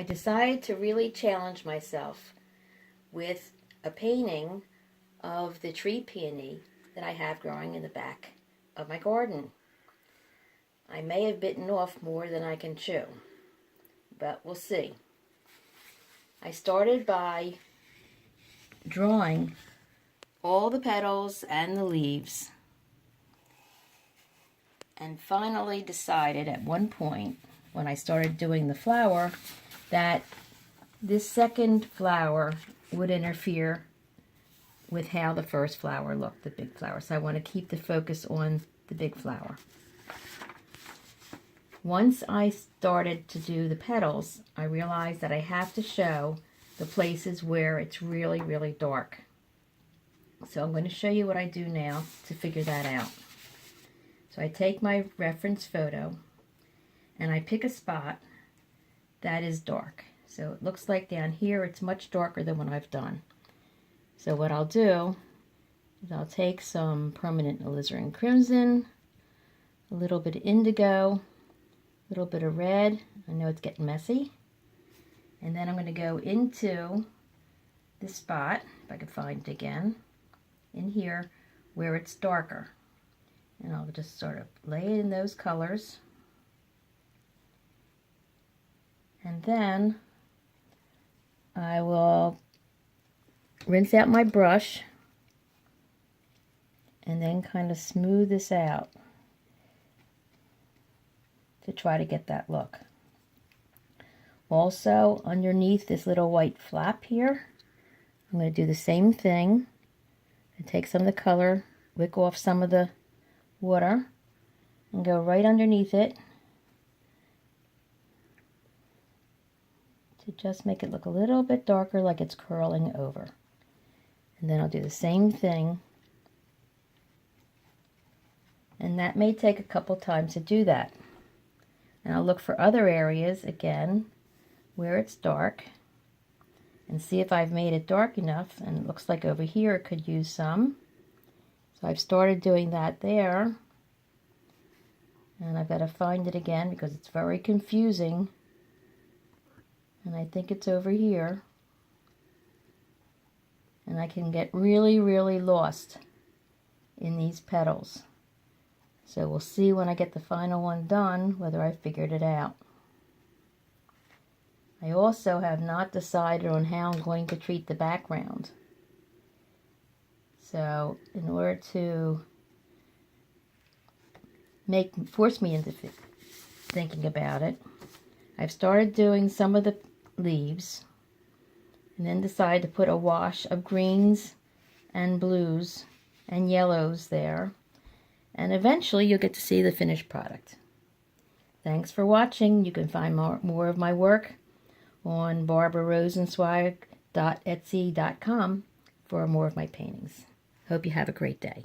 I decided to really challenge myself with a painting of the tree peony that I have growing in the back of my garden. I may have bitten off more than I can chew, but we'll see. I started by drawing all the petals and the leaves, and finally decided at one point when I started doing the flower that this second flower would interfere with how the first flower looked, the big flower. So I want to keep the focus on the big flower. Once I started to do the petals, I realized that I have to show the places where it's really, really dark. So I'm going to show you what I do now to figure that out. So I take my reference photo and I pick a spot that is dark. So it looks like down here it's much darker than what I've done. So what I'll do is I'll take some permanent alizarin crimson, a little bit of indigo, a little bit of red. I know it's getting messy. And then I'm going to go into this spot, if I can find it again, in here where it's darker. And I'll just sort of lay it in those colors. And then I will rinse out my brush and then kind of smooth this out to try to get that look. Also, underneath this little white flap here, I'm going to do the same thing and take some of the color, wick off some of the water, and go right underneath it to just make it look a little bit darker, like it's curling over. And then I'll do the same thing, and that may take a couple times to do that. And I'll look for other areas again where it's dark and see if I've made it dark enough. And it looks like over here it could use some. So I've started doing that there, and I've got to find it again because it's very confusing, and I think it's over here, and I can get really, really lost in these petals. So we'll see when I get the final one done whether I figured it out. I also have not decided on how I'm going to treat the background. So in order to force me into thinking about it, I've started doing some of the leaves and then decided to put a wash of greens and blues and yellows there, and eventually you'll get to see the finished product. Thanks for watching. You can find more of my work on barbararosenzweig.etsy.com for more of my paintings. Hope you have a great day.